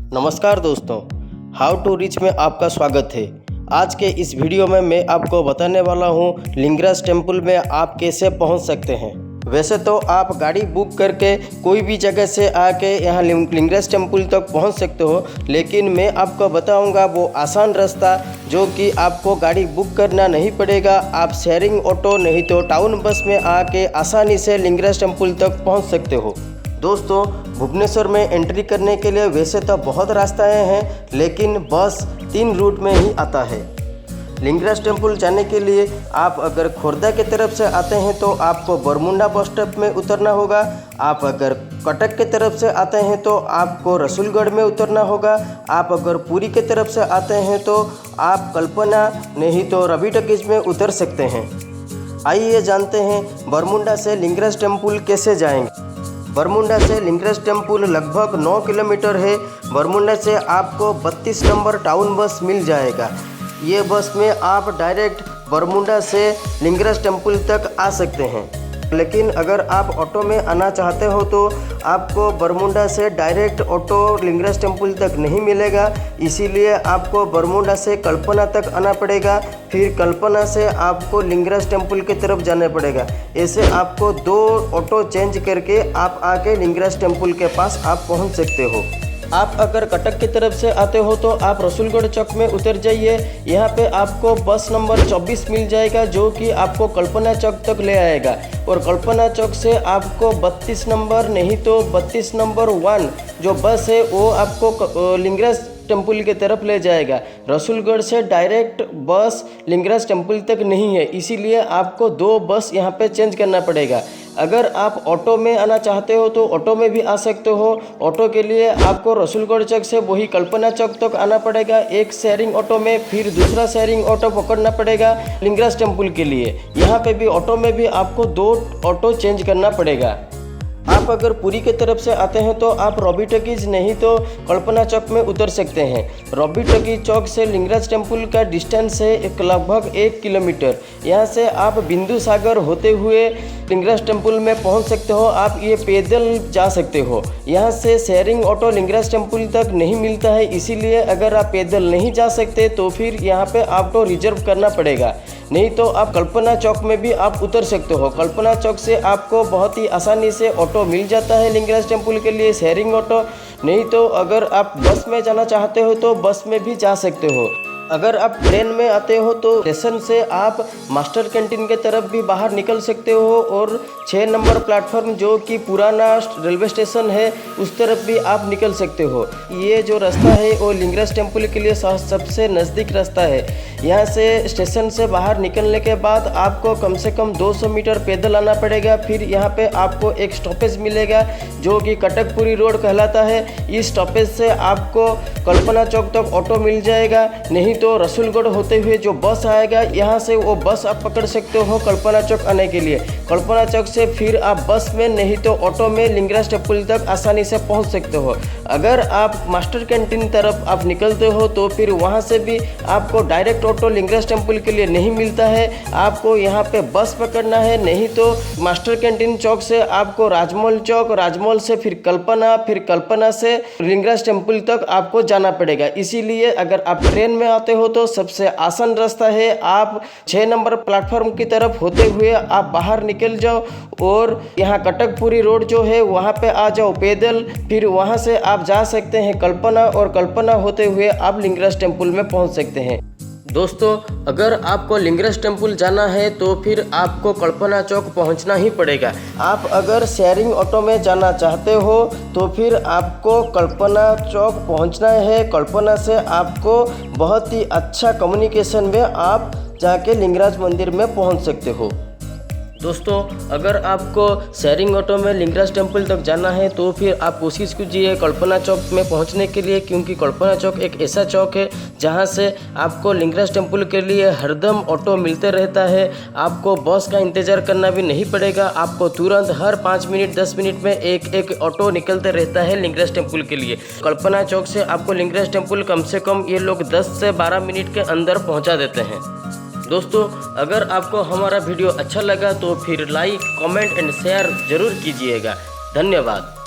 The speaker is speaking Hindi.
नमस्कार दोस्तों, हाउ टू रिच में आपका स्वागत है। आज के इस वीडियो में मैं आपको बताने वाला हूँ लिंगराज टेम्पल में आप कैसे पहुँच सकते हैं। वैसे तो आप गाड़ी बुक करके कोई भी जगह से आके यहाँ लिंगराज टेम्पल तक पहुँच सकते हो, लेकिन मैं आपको बताऊँगा वो आसान रास्ता जो कि आपको गाड़ी बुक करना नहीं पड़ेगा। आप शेयरिंग ऑटो नहीं तो टाउन बस में आके आसानी से लिंगराज टेम्पल तक पहुँच सकते हो। दोस्तों, भुवनेश्वर में एंट्री करने के लिए वैसे तो बहुत रास्ताएं हैं, लेकिन बस 3 रूट में ही आता है। लिंगराज टेम्पल जाने के लिए आप अगर खोर्धा की तरफ से आते हैं तो आपको बरमुंडा बस स्टॉप में उतरना होगा। आप अगर कटक की तरफ से आते हैं तो आपको रसूलगढ़ में उतरना होगा। आप अगर पुरी की तरफ से आते हैं तो आप कल्पना नहीं तो रवि टॉकीज में उतर सकते हैं। आइए जानते हैं बरमुंडा से लिंगराज टेम्पल कैसे जाएंगे। बरमुंडा से लिंगराज टेम्पल लगभग 9 किलोमीटर है। बरमुंडा से आपको 32 नंबर टाउन बस मिल जाएगा। ये बस में आप डायरेक्ट बरमुंडा से लिंगराज टेम्पल तक आ सकते हैं, लेकिन अगर आप ऑटो में आना चाहते हो तो आपको बरमुंडा से डायरेक्ट ऑटो लिंगराज टेम्पल तक नहीं मिलेगा। इसीलिए आपको बरमुंडा से कल्पना तक आना पड़ेगा, फिर कल्पना से आपको लिंगराज टेम्पल की तरफ जाना पड़ेगा। ऐसे आपको 2 ऑटो चेंज करके आप आके लिंगराज टेम्पल के पास आप पहुंच सकते हो। आप अगर कटक की तरफ से आते हो तो आप रसूलगढ़ चौक में उतर जाइए। यहाँ पे आपको बस नंबर 24 मिल जाएगा जो कि आपको कल्पना चौक तक ले आएगा, और कल्पना चौक से आपको 32 नंबर नहीं तो 32 नंबर 1 जो बस है वो आपको लिंगराज टेम्पल की तरफ ले जाएगा। रसूलगढ़ से डायरेक्ट बस लिंगराज टेम्पल तक नहीं है, इसीलिए आपको 2 बस यहाँ पे चेंज करना पड़ेगा। अगर आप ऑटो में आना चाहते हो तो ऑटो में भी आ सकते हो। ऑटो के लिए आपको रसूलगढ़ चौक से वही कल्पना चौक तक आना पड़ेगा, एक शेयरिंग ऑटो में, फिर दूसरा शेयरिंग ऑटो पकड़ना पड़ेगा लिंगराज टेम्पल के लिए। यहाँ पे भी ऑटो में भी आपको 2 ऑटो चेंज करना पड़ेगा। आप अगर पुरी की तरफ से आते हैं तो आप रवि टॉकीज नहीं तो कल्पना चौक में उतर सकते हैं। रवि टॉकीज चौक से लिंगराज टेम्पल का डिस्टेंस है लगभग 1 किलोमीटर। यहाँ से आप बिंदु सागर होते हुए लिंगराज टेम्पल में पहुँच सकते हो। आप ये पैदल जा सकते हो। यहाँ से शेयरिंग ऑटो लिंगराज टेम्पल तक नहीं मिलता है, इसीलिए अगर आप पैदल नहीं जा सकते तो फिर यहाँ पे ऑटो रिजर्व करना पड़ेगा। नहीं तो आप कल्पना चौक में भी आप उतर सकते हो। कल्पना चौक से आपको बहुत ही आसानी से ऑटो मिल जाता है लिंगराज टेम्पल के लिए, शेयरिंग ऑटो। नहीं तो अगर आप बस में जाना चाहते हो तो बस में भी जा सकते हो। अगर आप ट्रेन में आते हो तो स्टेशन से आप मास्टर कैंटीन के तरफ भी बाहर निकल सकते हो, और 6 नंबर प्लेटफॉर्म जो कि पुराना रेलवे स्टेशन है उस तरफ भी आप निकल सकते हो। ये जो रास्ता है वो लिंगराज टेम्पल के लिए सबसे नज़दीक रास्ता है। यहाँ से स्टेशन से बाहर निकलने के बाद आपको कम से कम 200 मीटर पैदल आना पड़ेगा। फिर यहाँ पे आपको एक स्टॉपेज मिलेगा जो कि कटकपुरी रोड कहलाता है। इस स्टॉपेज से आपको कल्पना चौक तक ऑटो मिल जाएगा, नहीं तो रसूलगढ़ होते हुए जो बस आएगा यहाँ से वो बस आप पकड़ सकते हो कल्पना चौक आने के लिए। कल्पना चौक से फिर आप बस में नहीं तो ऑटो में लिंगराज टेम्पल तक आसानी से पहुँच सकते हो। अगर आप मास्टर कैंटीन तरफ आप निकलते हो तो फिर वहाँ से भी आपको डायरेक्ट ऑटो लिंगराज टेम्पल के लिए नहीं मिलता है। आपको यहाँ पे बस पकड़ना है, नहीं तो मास्टर कैंटीन चौक से आपको राजमहल चौक, राजमहल से फिर कल्पना से लिंगराज टेम्पल तक आपको जाना पड़ेगा। इसीलिए अगर आप ट्रेन में आते हो तो सबसे आसान रास्ता है आप 6 नंबर प्लेटफॉर्म की तरफ होते हुए आप बाहर निकल जाओ, और यहाँ कटकपुरी रोड जो है वहाँ पे आ जाओ पैदल। फिर वहाँ से आप जा सकते हैं कल्पना, और कल्पना होते हुए आप लिंगराज टेम्पल में पहुँच सकते हैं। दोस्तों, अगर आपको लिंगराज टेम्पल जाना है तो फिर आपको कल्पना चौक पहुंचना ही पड़ेगा। आप अगर शेयरिंग ऑटो में जाना चाहते हो तो फिर आपको कल्पना चौक पहुंचना है। कल्पना से आपको बहुत ही अच्छा कम्युनिकेशन में आप जाके लिंगराज मंदिर में पहुंच सकते हो। दोस्तों, अगर आपको शेयरिंग ऑटो में लिंगराज टेम्पल तक जाना है तो फिर आप कोशिश कीजिए कल्पना चौक में पहुंचने के लिए, क्योंकि कल्पना चौक एक ऐसा चौक है जहां से आपको लिंगराज टेम्पल के लिए हरदम ऑटो मिलते रहता है। आपको बस का इंतज़ार करना भी नहीं पड़ेगा। आपको तुरंत हर 5 मिनट 10 मिनट में एक ऑटो निकलते रहता है लिंगराज टेम्पल के लिए। कल्पना चौक से आपको लिंगराज टेम्पल कम से कम ये लोग 10 से 12 मिनट के अंदर पहुँचा देते हैं। दोस्तों, अगर आपको हमारा वीडियो अच्छा लगा तो फिर लाइक, कमेंट एंड शेयर ज़रूर कीजिएगा। धन्यवाद।